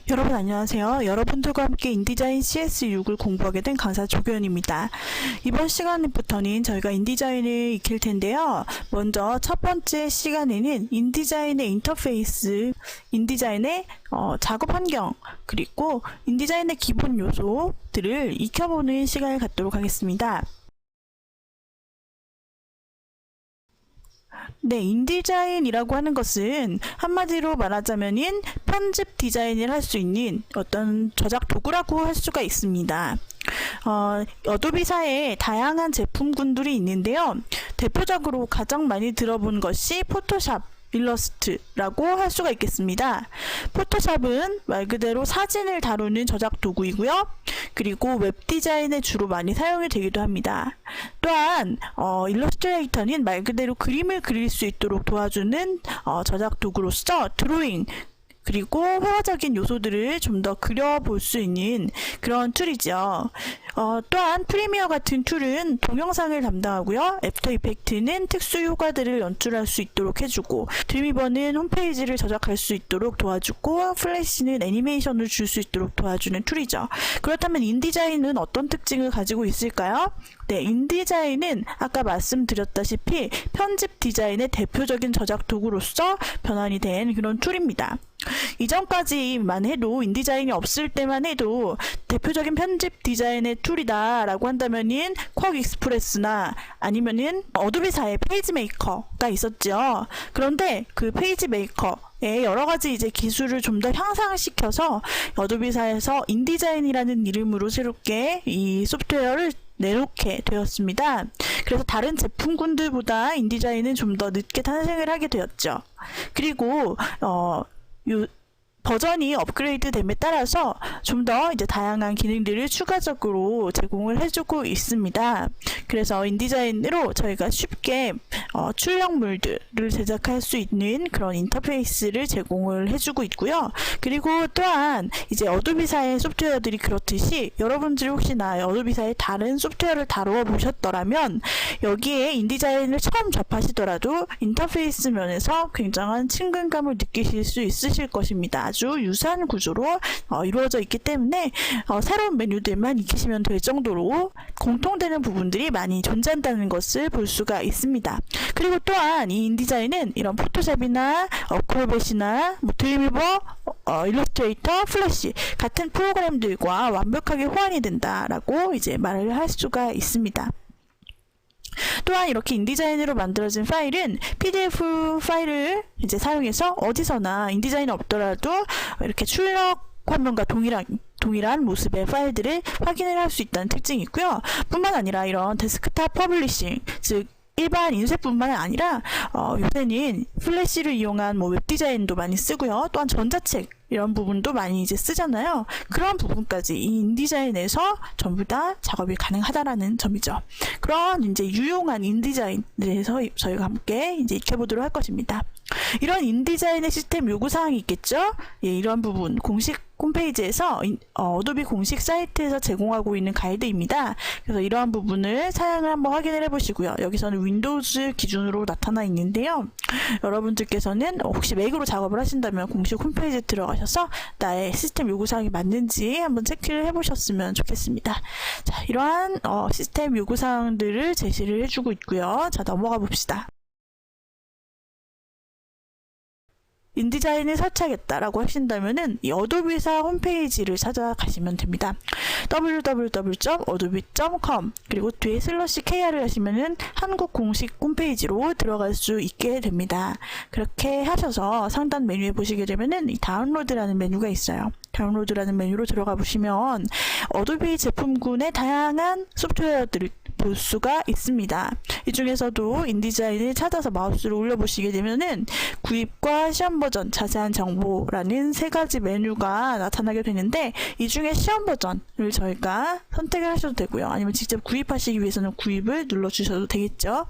여러분 안녕하세요. 여러분들과 함께 인디자인 CS6을 공부하게 된 강사 조교연입니다. 이번 시간부터는 저희가 인디자인을 익힐 텐데요. 먼저 첫 번째 시간에는 인디자인의 인터페이스, 인디자인의 작업 환경, 그리고 인디자인의 기본 요소들을 익혀보는 시간을 갖도록 하겠습니다. 네, 인디자인이라고 하는 것은 한마디로 말하자면은 편집 디자인을 할 수 있는 어떤 저작 도구라고 할 수가 있습니다. 어도비사에 다양한 제품군들이 있는데요. 대표적으로 가장 많이 들어본 것이 포토샵, 일러스트라고 할 수가 있겠습니다. 포토샵은 말 그대로 사진을 다루는 저작 도구이고요. 그리고 웹 디자인에 주로 많이 사용이 되기도 합니다. 또한 일러스트레이터는 말 그대로 그림을 그릴 수 있도록 도와주는 저작 도구로서 드로잉, 그리고 회화적인 요소들을 좀 더 그려볼 수 있는 그런 툴이죠. 또한 프리미어 같은 툴은 동영상을 담당하고요. 애프터 이펙트는 특수 효과들을 연출할 수 있도록 해주고, 드림위버는 홈페이지를 저작할 수 있도록 도와주고, 플래시는 애니메이션을 줄 수 있도록 도와주는 툴이죠. 그렇다면 인디자인은 어떤 특징을 가지고 있을까요? 네, 인디자인은 아까 말씀드렸다시피 편집 디자인의 대표적인 저작 도구로서 변환이 된 그런 툴입니다. 이전까지만 해도 인디자인이 없을 때만 해도 대표적인 편집 디자인의 툴이다 라고 한다면은 쿼 익스프레스나 아니면은 어도비사의 페이지 메이커가 있었죠. 그런데 그 페이지 메이커의 여러가지 이제 기술을 좀 더 향상시켜서 어도비사에서 인디자인이라는 이름으로 새롭게 이 소프트웨어를 내놓게 되었습니다. 그래서 다른 제품군들보다 인디자인은 좀 더 늦게 탄생을 하게 되었죠. 그리고 버전이 업그레이드 됨에 따라서 좀 더 이제 다양한 기능들을 추가적으로 제공을 해주고 있습니다. 그래서 인디자인으로 저희가 쉽게 출력물들을 제작할 수 있는 그런 인터페이스를 제공을 해주고 있고요. 그리고 또한 이제 어도비사의 소프트웨어들이 그렇듯이 여러분들이 혹시나 어도비사의 다른 소프트웨어를 다루어 보셨더라면 여기에 인디자인을 처음 접하시더라도 인터페이스 면에서 굉장한 친근감을 느끼실 수 있으실 것입니다. 아주 유사한 구조로 이루어져 있기 때문에 새로운 메뉴들만 익히시면 될 정도로 공통되는 부분들이 많이 존재한다는 것을 볼 수가 있습니다. 그리고 또한 이 인디자인은 이런 포토샵이나 어크로벳이나 드림위버, 일러스트레이터, 플래시 같은 프로그램들과 완벽하게 호환이 된다라고 이제 말을 할 수가 있습니다. 또한 이렇게 인디자인으로 만들어진 파일은 PDF 파일을 이제 사용해서 어디서나 인디자인이 없더라도 이렇게 출력 화면과 동일한 모습의 파일들을 확인을 할 수 있다는 특징이 있고요. 뿐만 아니라 이런 데스크탑 퍼블리싱, 즉 일반 인쇄뿐만 아니라 요새는 플래시를 이용한 웹 디자인도 많이 쓰고요. 또한 전자책 이런 부분도 많이 이제 쓰잖아요. 그런 부분까지 이 인디자인에서 전부 다 작업이 가능하다라는 점이죠. 그런 이제 유용한 인디자인에 대해서 저희가 함께 이제 익혀보도록 할 것입니다. 이런 인디자인의 시스템 요구사항이 있겠죠? 예, 이런 부분 공식 홈페이지에서 어도비 공식 사이트에서 제공하고 있는 가이드입니다. 그래서 이러한 부분을 사양을 한번 확인을 해보시고요. 여기서는 윈도우즈 기준으로 나타나 있는데요. 여러분들께서는 혹시 맥으로 작업을 하신다면 공식 홈페이지에 들어가셔서 나의 시스템 요구사항이 맞는지 한번 체크를 해보셨으면 좋겠습니다. 자, 이러한 시스템 요구사항들을 제시를 해주고 있고요. 자, 넘어가 봅시다. 인디자인을 설치하겠다라고 하신다면은 이 어도비사 홈페이지를 찾아가시면 됩니다. www.adobe.com 그리고 뒤에 /kr을 하시면은 한국 공식 홈페이지로 들어갈 수 있게 됩니다. 그렇게 하셔서 상단 메뉴에 보시게 되면은 이 다운로드라는 메뉴가 있어요. 다운로드라는 메뉴로 들어가 보시면 어도비 제품군의 다양한 소프트웨어들을 볼 수가 있습니다. 이 중에서도 인디자인을 찾아서 마우스를 올려보시게 되면은 구입과 시험 버전, 자세한 정보라는 세 가지 메뉴가 나타나게 되는데 이 중에 시험 버전을 저희가 선택을 하셔도 되고요. 아니면 직접 구입하시기 위해서는 구입을 눌러주셔도 되겠죠.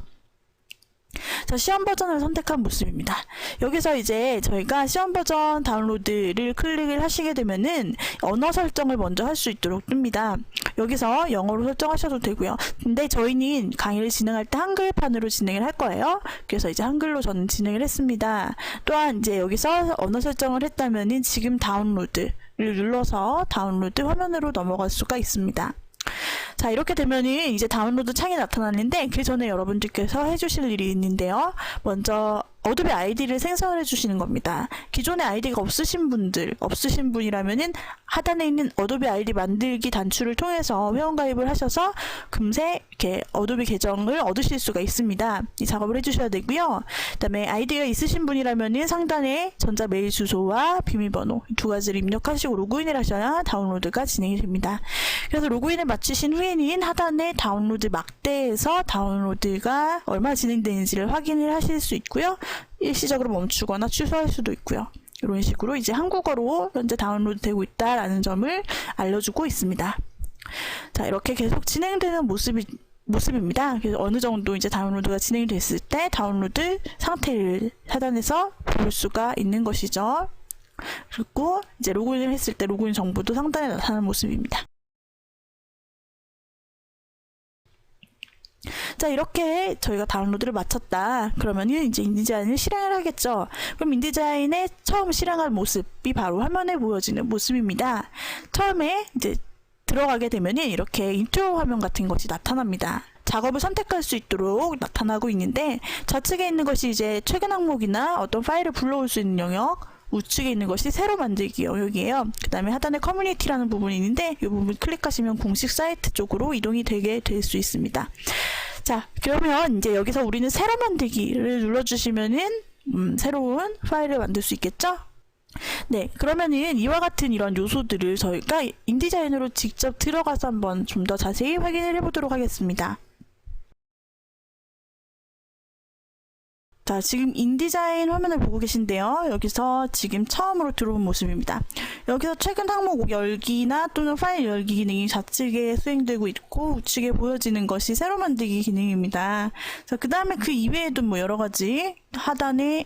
자, 시험 버전을 선택한 모습입니다. 여기서 이제 저희가 시험 버전 다운로드를 클릭을 하시게 되면은 언어 설정을 먼저 할 수 있도록 뜹니다. 여기서 영어로 설정하셔도 되고요. 근데 저희는 강의를 진행할 때 한글판으로 진행을 할 거예요. 그래서 이제 한글로 저는 진행을 했습니다. 또한 이제 여기서 언어 설정을 했다면은 지금 다운로드를 눌러서 다운로드 화면으로 넘어갈 수가 있습니다. 자, 이렇게 되면은 이제 다운로드 창이 나타나는데 그 전에 여러분들께서 해주실 일이 있는데요. 먼저 어도비 아이디를 생성을 해주시는 겁니다. 기존에 아이디가 없으신 분이라면은 하단에 있는 어도비 아이디 만들기 단추를 통해서 회원가입을 하셔서 금세 이렇게 어도비 계정을 얻으실 수가 있습니다. 이 작업을 해주셔야 되고요. 그 다음에 아이디가 있으신 분이라면은 상단에 전자 메일 주소와 비밀번호 두 가지를 입력하시고 로그인을 하셔야 다운로드가 진행이 됩니다. 그래서 로그인을 마치신 후에는 하단에 다운로드 막대에서 다운로드가 얼마나 진행되는지를 확인을 하실 수 있고요. 일시적으로 멈추거나 취소할 수도 있고요. 이런 식으로 이제 한국어로 현재 다운로드 되고 있다라는 점을 알려주고 있습니다. 자, 이렇게 계속 진행되는 모습입니다. 그래서 어느 정도 이제 다운로드가 진행됐을 때 다운로드 상태를 하단에서 볼 수가 있는 것이죠. 그리고 이제 로그인을 했을 때 로그인 정보도 상단에 나타나는 모습입니다. 자, 이렇게 저희가 다운로드를 마쳤다. 그러면은 이제 인디자인을 실행을 하겠죠. 그럼 인디자인의 처음 실행할 모습이 바로 화면에 보여지는 모습입니다. 처음에 이제 들어가게 되면은 이렇게 인트로 화면 같은 것이 나타납니다. 작업을 선택할 수 있도록 나타나고 있는데 좌측에 있는 것이 이제 최근 항목이나 어떤 파일을 불러올 수 있는 영역, 우측에 있는 것이 새로 만들기 영역이에요. 그 다음에 하단에 커뮤니티라는 부분이 있는데 이 부분 클릭하시면 공식 사이트 쪽으로 이동이 되게 될 수 있습니다. 자, 그러면 이제 여기서 우리는 새로 만들기를 눌러주시면은 새로운 파일을 만들 수 있겠죠? 네, 그러면은 이와 같은 이런 요소들을 저희가 인디자인으로 직접 들어가서 한번 좀 더 자세히 확인을 해보도록 하겠습니다. 자, 지금 인디자인 화면을 보고 계신데요. 여기서 지금 처음으로 들어온 모습입니다. 여기서 최근 항목 열기나 또는 파일 열기 기능이 좌측에 수행되고 있고 우측에 보여지는 것이 새로 만들기 기능입니다. 자, 그 다음에 그 이외에도 뭐 여러가지 하단에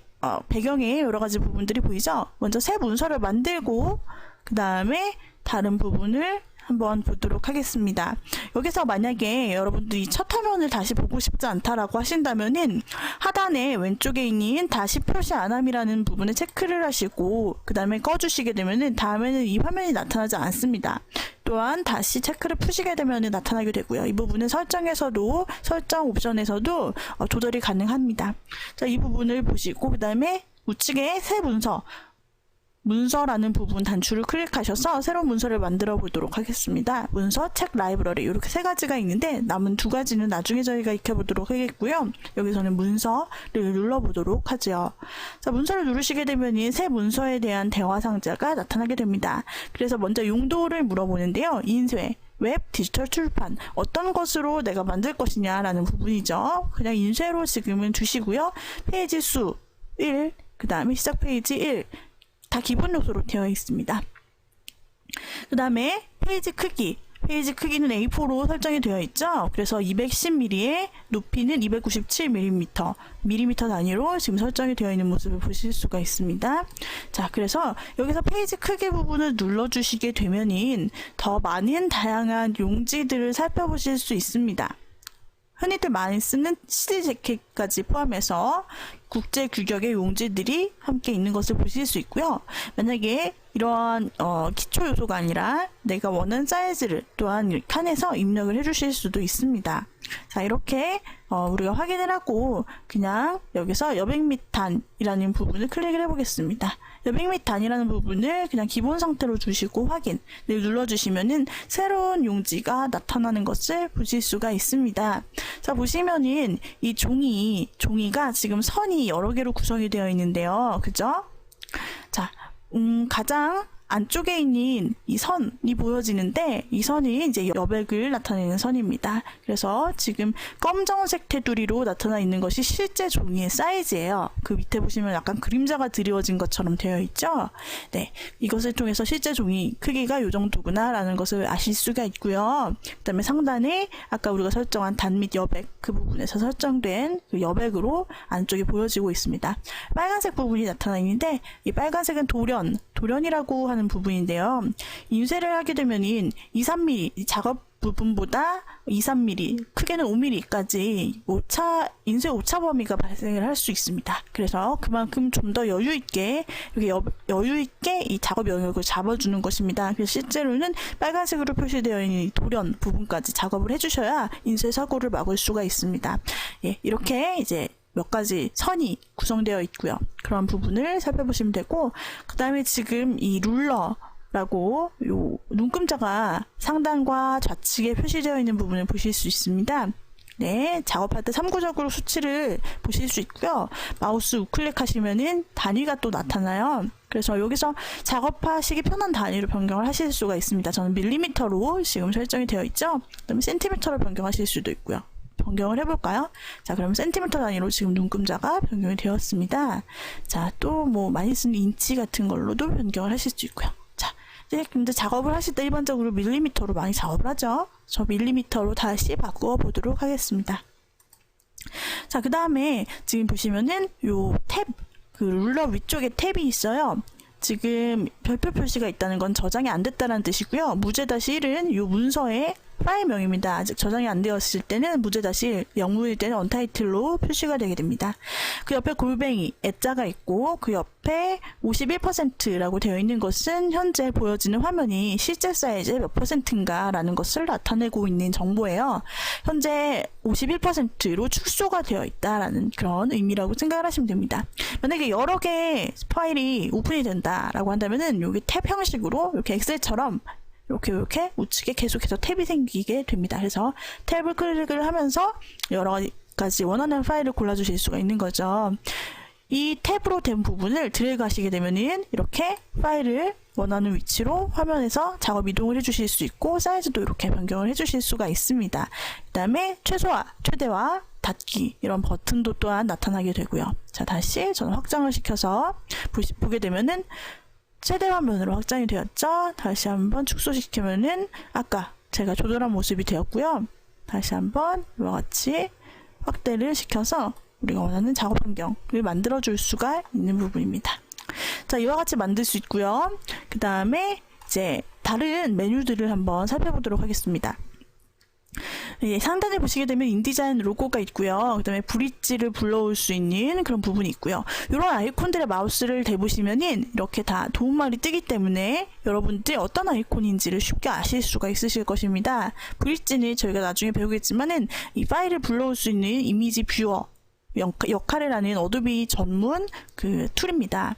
배경에 여러가지 부분들이 보이죠? 먼저 새 문서를 만들고 그 다음에 다른 부분을 한번 보도록 하겠습니다. 여기서 만약에 여러분들이 첫 화면을 다시 보고 싶지 않다라고 하신다면은 하단에 왼쪽에 있는 다시 표시 안함이라는 부분에 체크를 하시고 그 다음에 꺼주시게 되면은 다음에는 이 화면이 나타나지 않습니다. 또한 다시 체크를 푸시게 되면은 나타나게 되고요. 이 부분은 설정 옵션에서도 조절이 가능합니다. 자, 이 부분을 보시고 그 다음에 우측에 새 문서라는 부분 단추를 클릭하셔서 새로운 문서를 만들어 보도록 하겠습니다. 문서, 책, 라이브러리 이렇게 세 가지가 있는데 남은 두 가지는 나중에 저희가 익혀보도록 하겠고요. 여기서는 문서를 눌러보도록 하죠. 자, 문서를 누르시게 되면 새 문서에 대한 대화 상자가 나타나게 됩니다. 그래서 먼저 용도를 물어보는데요. 인쇄, 웹, 디지털 출판 어떤 것으로 내가 만들 것이냐라는 부분이죠. 그냥 인쇄로 지금은 주시고요. 페이지 수 1, 그 다음에 시작 페이지 1 다 기본 요소로 되어 있습니다. 그 다음에 페이지 크기는 A4로 설정이 되어 있죠. 그래서 210mm에 높이는 297mm, 밀리미터 단위로 지금 설정이 되어 있는 모습을 보실 수가 있습니다. 자, 그래서 여기서 페이지 크기 부분을 눌러주시게 되면은 더 많은 다양한 용지들을 살펴보실 수 있습니다. 흔히들 많이 쓰는 CD 재킷까지 포함해서 국제 규격의 용지들이 함께 있는 것을 보실 수 있고요. 만약에 이러한 기초 요소가 아니라 내가 원하는 사이즈를 또한 칸에서 입력을 해주실 수도 있습니다. 자, 이렇게 우리가 확인을 하고 그냥 여기서 여백 및 단이라는 부분을 클릭을 해보겠습니다. 여백 및 단이라는 부분을 그냥 기본 상태로 두시고 확인을 눌러주시면은 새로운 용지가 나타나는 것을 보실 수가 있습니다. 자, 보시면은 이 종이가 지금 선이 여러 개로 구성이 되어 있는데요. 그죠? 자, 가장 안쪽에 있는 이 선이 보여지는데 이 선이 이제 여백을 나타내는 선입니다. 그래서 지금 검정색 테두리로 나타나 있는 것이 실제 종이의 사이즈예요. 그 밑에 보시면 약간 그림자가 드리워진 것처럼 되어 있죠. 네, 이것을 통해서 실제 종이 크기가 이 정도구나 라는 것을 아실 수가 있고요. 그 다음에 상단에 아까 우리가 설정한 단 및 여백 그 부분에서 설정된 그 여백으로 안쪽이 보여지고 있습니다. 빨간색 부분이 나타나 있는데 이 빨간색은 도련이라고 하는 부분인데요. 인쇄를 하게 되면은 2, 3mm 작업 부분보다 2, 3mm, 크게는 5mm까지 인쇄 오차 범위가 발생을 할 수 있습니다. 그래서 그만큼 좀 더 여유 있게 이 작업 영역을 잡아주는 것입니다. 그래서 실제로는 빨간색으로 표시되어 있는 도련 부분까지 작업을 해주셔야 인쇄 사고를 막을 수가 있습니다. 예, 이렇게 이제 몇 가지 선이 구성되어 있고요. 그런 부분을 살펴보시면 되고, 그 다음에 지금 이 룰러라고 요 눈금자가 상단과 좌측에 표시되어 있는 부분을 보실 수 있습니다. 네, 작업할 때 참고적으로 수치를 보실 수 있고요. 마우스 우클릭 하시면은 단위가 또 나타나요. 그래서 여기서 작업하시기 편한 단위로 변경을 하실 수가 있습니다. 저는 밀리미터로 지금 설정이 되어 있죠. 그다음에 센티미터로 변경하실 수도 있고요. 변경을 해볼까요? 자, 그럼 센티미터 단위로 지금 눈금자가 변경이 되었습니다. 자, 또 뭐 많이 쓰는 인치 같은 걸로도 변경을 하실 수 있고요. 자, 이제 근데 작업을 하실 때 일반적으로 밀리미터로 많이 작업을 하죠. 저 밀리미터로 다시 바꾸어 보도록 하겠습니다. 자, 그 다음에 지금 보시면은 요 탭, 그 룰러 위쪽에 탭이 있어요. 지금 별표 표시가 있다는 건 저장이 안 됐다는 뜻이고요. 무제-1은 요 문서의 파일명입니다. 아직 저장이 안 되었을 때는 무제-1, 영문일 때는 언타이틀로 표시가 되게 됩니다. 그 옆에 골뱅이, 애자가 있고 그 옆에 51%라고 되어 있는 것은 현재 보여지는 화면이 실제 사이즈의 몇 %인가 라는 것을 나타내고 있는 정보예요. 현재 51%로 축소가 되어 있다라는 그런 의미라고 생각을 하시면 됩니다. 만약에 여러 개의 파일이 오픈이 된다라고 한다면은 여기 탭 형식으로 이렇게 엑셀처럼 이렇게 우측에 계속해서 탭이 생기게 됩니다. 그래서 탭을 클릭을 하면서 여러 가지 원하는 파일을 골라주실 수가 있는 거죠. 이 탭으로 된 부분을 드래그 하시게 되면은 이렇게 파일을 원하는 위치로 화면에서 작업 이동을 해주실 수 있고 사이즈도 이렇게 변경을 해주실 수가 있습니다. 그 다음에 최소화, 최대화, 닫기 이런 버튼도 또한 나타나게 되고요. 자, 다시 저는 확장을 시켜서 보게 되면은 최대 화면으로 확장이 되었죠. 다시 한번 축소시키면은 아까 제가 조절한 모습이 되었고요. 다시 한번 이와 같이 확대를 시켜서 우리가 원하는 작업 환경을 만들어 줄 수가 있는 부분입니다. 자, 이와 같이 만들 수 있고요. 그 다음에 이제 다른 메뉴들을 한번 살펴보도록 하겠습니다. 예, 상단에 보시게 되면 인디자인 로고가 있고요. 그 다음에 브릿지를 불러올 수 있는 그런 부분이 있고요. 이런 아이콘들의 마우스를 대보시면은 이렇게 다 도움말이 뜨기 때문에 여러분들이 어떤 아이콘인지를 쉽게 아실 수가 있으실 것입니다. 브릿지는 저희가 나중에 배우겠지만은 이 파일을 불러올 수 있는 이미지 뷰어 역할을 하는 어도비 전문 그 툴입니다.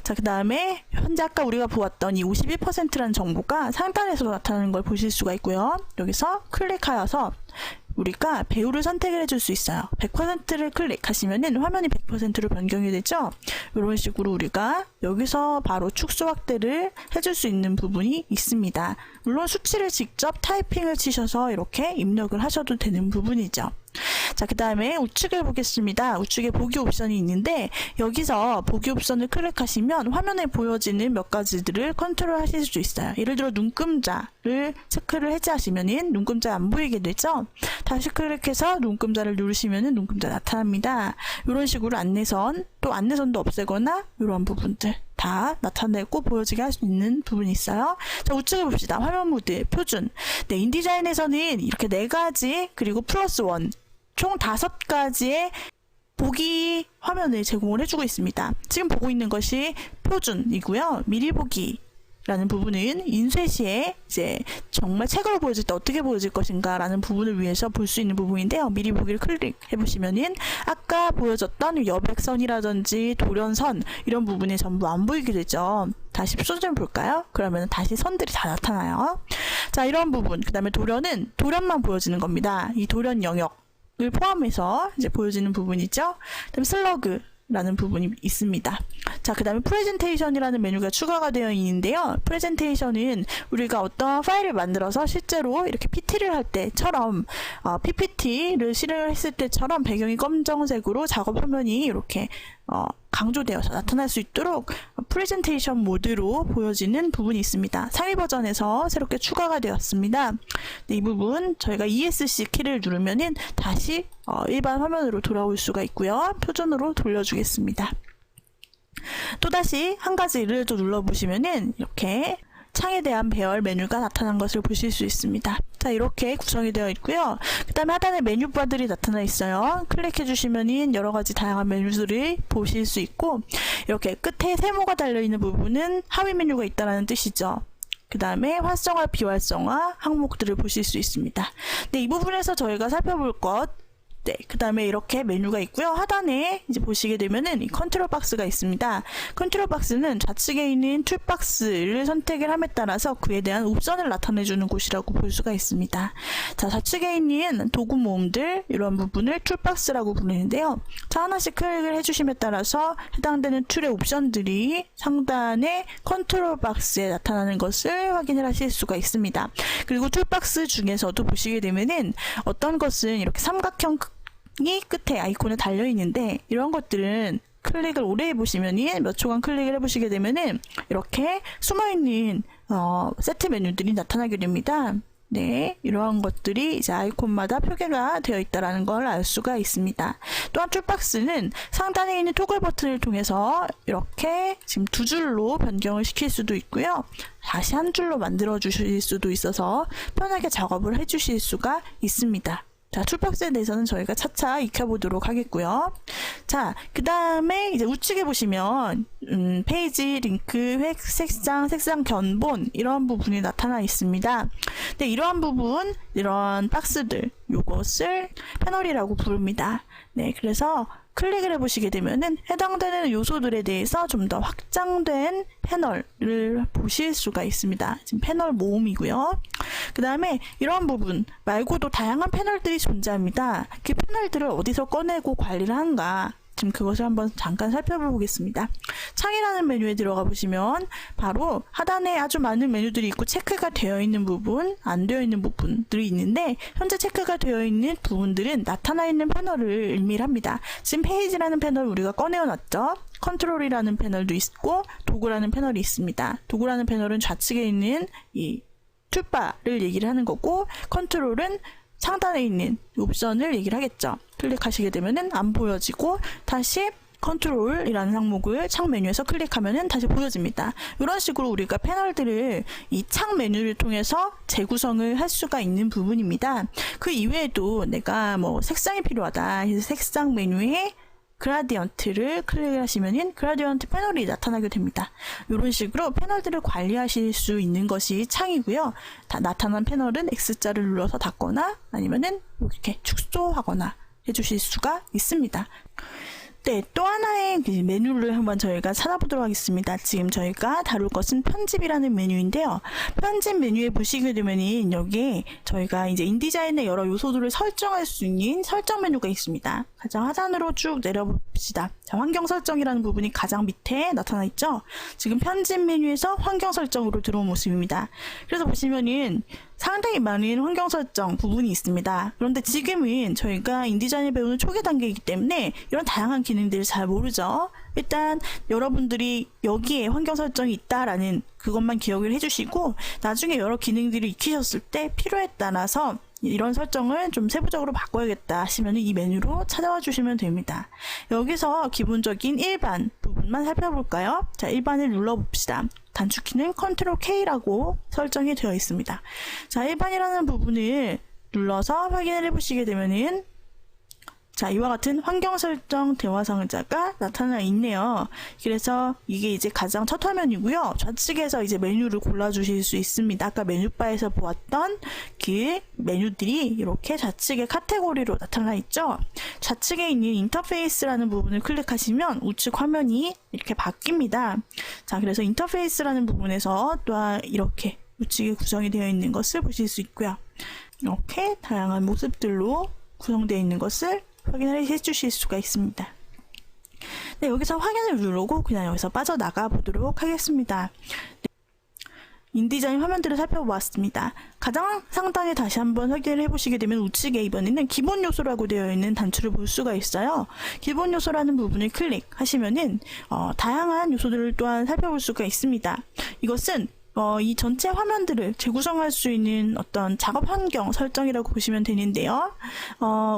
자, 그 다음에 현재 아까 우리가 보았던 이 51%라는 정보가 상단에서 나타나는 걸 보실 수가 있고요. 여기서 클릭하여서 우리가 배우를 선택을 해줄 수 있어요. 100%를 클릭하시면은 화면이 100%로 변경이 되죠. 이런 식으로 우리가 여기서 바로 축소 확대를 해줄 수 있는 부분이 있습니다. 물론 수치를 직접 타이핑을 치셔서 이렇게 입력을 하셔도 되는 부분이죠. 자, 그 다음에 우측을 보겠습니다. 우측에 보기 옵션이 있는데 여기서 보기 옵션을 클릭하시면 화면에 보여지는 몇 가지들을 컨트롤 하실 수 있어요. 예를 들어 눈금자를 체크를 해제하시면은 눈금자 안 보이게 되죠. 다시 클릭해서 눈금자를 누르시면은 눈금자 나타납니다. 이런 식으로 안내선, 또 안내선도 없애거나 이런 부분들 다 나타내고 보여지게 할 수 있는 부분이 있어요. 자, 우측을 봅시다. 화면 모드, 표준. 네, 인디자인에서는 이렇게 4가지 그리고 플러스 1 총 5가지의 보기 화면을 제공을 해주고 있습니다. 지금 보고 있는 것이 표준이고요. 미리 보기라는 부분은 인쇄 시에 이제 정말 책으로 보여질 때 어떻게 보여질 것인가 라는 부분을 위해서 볼 수 있는 부분인데요. 미리 보기를 클릭해 보시면은 아까 보여줬던 여백선이라든지 도련선 이런 부분이 전부 안 보이게 되죠. 다시 표준 볼까요? 그러면 다시 선들이 다 나타나요. 자, 이런 부분. 그 다음에 도련은 도련만 보여지는 겁니다. 이 도련 영역 을 포함해서 이제 보여지는 부분이죠. 그다음에 슬러그 라는 부분이 있습니다. 자, 그 다음에 프레젠테이션이라는 메뉴가 추가가 되어 있는데요. 프레젠테이션은 우리가 어떤 파일을 만들어서 실제로 이렇게 PT를 할 때처럼 PPT를 실행을 했을 때처럼 배경이 검정색으로 작업 화면이 이렇게 강조되어서 나타날 수 있도록 프레젠테이션 모드로 보여지는 부분이 있습니다. 상위 버전에서 새롭게 추가가 되었습니다. 네, 이 부분 저희가 ESC 키를 누르면은 다시 일반 화면으로 돌아올 수가 있고요. 표준으로 돌려주겠습니다. 또다시 한 가지를 또 눌러보시면은 이렇게 창에 대한 배열 메뉴가 나타난 것을 보실 수 있습니다. 자, 이렇게 구성이 되어 있고요. 그 다음에 하단에 메뉴바들이 나타나 있어요. 클릭해 주시면은 여러 가지 다양한 메뉴들을 보실 수 있고, 이렇게 끝에 세모가 달려있는 부분은 하위 메뉴가 있다는 뜻이죠. 그 다음에 활성화, 비활성화 항목들을 보실 수 있습니다. 네, 이 부분에서 저희가 살펴볼 것, 네, 그 다음에 이렇게 메뉴가 있고요. 하단에 이제 보시게 되면은 이 컨트롤 박스가 있습니다. 컨트롤 박스는 좌측에 있는 툴박스를 선택을 함에 따라서 그에 대한 옵션을 나타내주는 곳이라고 볼 수가 있습니다. 자, 좌측에 있는 도구 모음들, 이런 부분을 툴박스라고 부르는데요. 자, 하나씩 클릭을 해주심에 따라서 해당되는 툴의 옵션들이 상단의 컨트롤 박스에 나타나는 것을 확인을 하실 수가 있습니다. 그리고 툴박스 중에서도 보시게 되면은 어떤 것은 이렇게 삼각형 이 끝에 아이콘에 달려 있는데, 이런 것들은 클릭을 오래 해보시면은 몇 초간 클릭을 해보시게 되면은 이렇게 숨어있는 세트 메뉴들이 나타나게 됩니다. 네, 이러한 것들이 이제 아이콘마다 표기가 되어 있다는 걸 알 수가 있습니다. 또한 툴박스는 상단에 있는 토글 버튼을 통해서 이렇게 지금 두 줄로 변경을 시킬 수도 있고요. 다시 한 줄로 만들어 주실 수도 있어서 편하게 작업을 해 주실 수가 있습니다. 자, 툴박스에 대해서는 저희가 차차 익혀보도록 하겠고요. 자, 그 다음에 이제 우측에 보시면 페이지, 링크, 획, 색상, 색상 견본 이런 부분이 나타나 있습니다. 네, 이러한 부분, 이런 박스들, 요것을 패널이라고 부릅니다. 네, 그래서 클릭을 해보시게 되면은 해당되는 요소들에 대해서 좀 더 확장된 패널을 보실 수가 있습니다. 지금 패널 모음이고요. 그 다음에 이런 부분 말고도 다양한 패널들이 존재합니다. 그 패널들을 어디서 꺼내고 관리를 하는가, 지금 그것을 한번 잠깐 살펴보겠습니다. 창이라는 메뉴에 들어가 보시면 바로 하단에 아주 많은 메뉴들이 있고 체크가 되어 있는 부분, 안 되어 있는 부분들이 있는데, 현재 체크가 되어 있는 부분들은 나타나 있는 패널을 의미를 합니다. 지금 페이지라는 패널 우리가 꺼내어 놨죠. 컨트롤이라는 패널도 있고 도구라는 패널이 있습니다. 도구라는 패널은 좌측에 있는 이 툴바를 얘기를 하는 거고, 컨트롤은 상단에 있는 옵션을 얘기를 하겠죠. 클릭하시게 되면은 안 보여지고 다시 컨트롤이라는 항목을 창 메뉴에서 클릭하면은 다시 보여집니다. 이런 식으로 우리가 패널들을 이 창 메뉴를 통해서 재구성을 할 수가 있는 부분입니다. 그 이외에도 내가 뭐 색상이 필요하다 해서 색상 메뉴에 그라디언트를 클릭을 하시면은 그라디언트 패널이 나타나게 됩니다. 이런 식으로 패널들을 관리하실 수 있는 것이 창이고요. 나타난 패널은 X자를 눌러서 닫거나 아니면은 이렇게 축소하거나 해주실 수가 있습니다. 네, 또 하나의 메뉴를 한번 저희가 찾아보도록 하겠습니다. 지금 저희가 다룰 것은 편집이라는 메뉴인데요. 편집 메뉴에 보시게 되면은 여기에 저희가 이제 인디자인의 여러 요소들을 설정할 수 있는 설정 메뉴가 있습니다. 가장 하단으로 쭉 내려봅시다. 자, 환경 설정이라는 부분이 가장 밑에 나타나 있죠. 지금 편집 메뉴에서 환경 설정으로 들어온 모습입니다. 그래서 보시면은 상당히 많은 환경 설정 부분이 있습니다. 그런데 지금은 저희가 인디자인을 배우는 초기 단계이기 때문에 이런 다양한 기능들을 잘 모르죠. 일단 여러분들이 여기에 환경 설정이 있다라는 그것만 기억을 해주시고, 나중에 여러 기능들을 익히셨을 때 필요에 따라서 이런 설정을 좀 세부적으로 바꿔야겠다 하시면 이 메뉴로 찾아와 주시면 됩니다. 여기서 기본적인 일반 부분만 살펴볼까요? 자, 일반을 눌러봅시다. 단축키는 컨트롤 K라고 설정이 되어 있습니다. 자, 일반이라는 부분을 눌러서 확인을 해보시게 되면은 자, 이와 같은 환경 설정 대화 상자가 나타나 있네요. 그래서 이게 이제 가장 첫 화면이고요. 좌측에서 이제 메뉴를 골라주실 수 있습니다. 아까 메뉴바에서 보았던 그 메뉴들이 이렇게 좌측의 카테고리로 나타나 있죠. 좌측에 있는 인터페이스라는 부분을 클릭하시면 우측 화면이 이렇게 바뀝니다. 자, 그래서 인터페이스라는 부분에서 또한 이렇게 우측에 구성이 되어 있는 것을 보실 수 있고요. 이렇게 다양한 모습들로 구성되어 있는 것을 확인을 해주실 수가 있습니다. 네, 여기서 확인을 누르고 그냥 여기서 빠져나가 보도록 하겠습니다. 인디자인 화면들을 살펴보았습니다. 가장 상단에 다시 한번 확인을 해보시게 되면 우측에 이번에는 기본 요소라고 되어 있는 단추를 볼 수가 있어요. 기본 요소라는 부분을 클릭하시면은 다양한 요소들을 또한 살펴볼 수가 있습니다. 이것은 이 전체 화면들을 재구성할 수 있는 어떤 작업 환경 설정이라고 보시면 되는데요.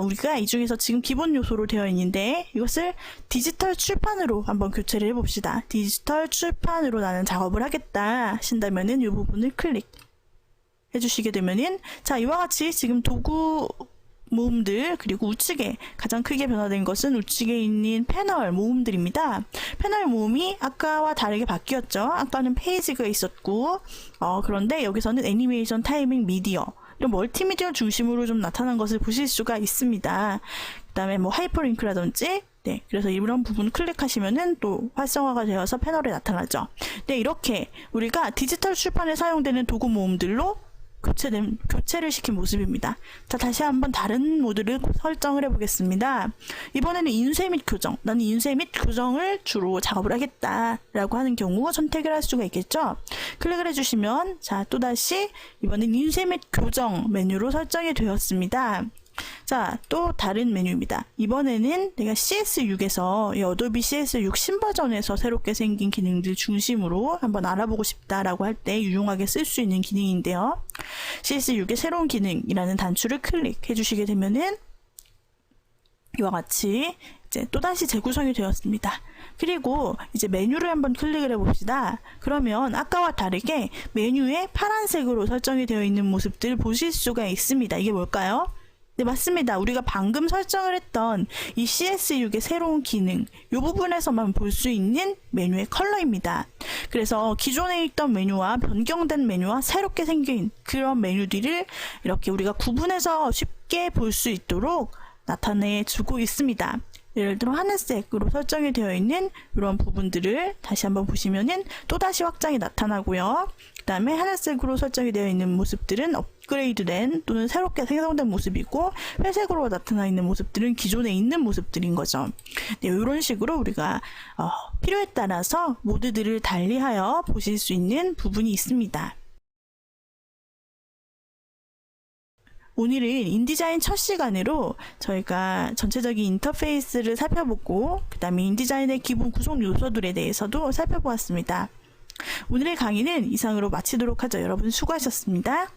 우리가 이 중에서 지금 기본 요소로 되어 있는데 이것을 디지털 출판으로 한번 교체를 해봅시다. 디지털 출판으로 나는 작업을 하겠다 하신다면은 이 부분을 클릭 해주시게 되면은 자, 이와 같이 지금 도구 모음들, 그리고 우측에 가장 크게 변화된 것은 우측에 있는 패널 모음들입니다. 패널 모음이 아까와 다르게 바뀌었죠. 아까는 페이지가 있었고 그런데 여기서는 애니메이션, 타이밍, 미디어 이런 멀티미디어 중심으로 좀 나타난 것을 보실 수가 있습니다. 그 다음에 뭐 하이퍼링크라든지 네, 그래서 이런 부분 클릭하시면은 또 활성화가 되어서 패널에 나타나죠. 네, 이렇게 우리가 디지털 출판에 사용되는 도구 모음들로 교체를 시킨 모습입니다. 자, 다시 한번 다른 모드를 설정을 해보겠습니다. 이번에는 인쇄 및 교정. 나는 인쇄 및 교정을 주로 작업을 하겠다라고 하는 경우 선택을 할 수가 있겠죠. 클릭을 해주시면 자, 또다시 이번엔 인쇄 및 교정 메뉴로 설정이 되었습니다. 자, 또 다른 메뉴입니다. 이번에는 내가 CS6에서 이 어도비 CS6 신버전에서 새롭게 생긴 기능들 중심으로 한번 알아보고 싶다라고 할 때 유용하게 쓸 수 있는 기능인데요. CS6의 새로운 기능이라는 단추를 클릭해 주시게 되면은 이와 같이 이제 또다시 재구성이 되었습니다. 그리고 이제 메뉴를 한번 클릭을 해봅시다. 그러면 아까와 다르게 메뉴에 파란색으로 설정이 되어 있는 모습들 보실 수가 있습니다. 이게 뭘까요? 네, 맞습니다. 우리가 방금 설정을 했던 이 CS6의 새로운 기능, 이 부분에서만 볼 수 있는 메뉴의 컬러입니다. 그래서 기존에 있던 메뉴와 변경된 메뉴와 새롭게 생긴 그런 메뉴들을 이렇게 우리가 구분해서 쉽게 볼 수 있도록 나타내 주고 있습니다. 예를 들어 하늘색으로 설정이 되어 있는 이런 부분들을 다시 한번 보시면은 또다시 확장이 나타나고요. 그 다음에 하늘색으로 설정이 되어 있는 모습들은 업그레이드된 또는 새롭게 생성된 모습이고, 회색으로 나타나 있는 모습들은 기존에 있는 모습들인 거죠. 네, 이런 식으로 우리가 필요에 따라서 모드들을 달리하여 보실 수 있는 부분이 있습니다. 오늘은 인디자인 첫 시간으로 저희가 전체적인 인터페이스를 살펴보고 그 다음에 인디자인의 기본 구성 요소들에 대해서도 살펴보았습니다. 오늘의 강의는 이상으로 마치도록 하죠. 여러분 수고하셨습니다.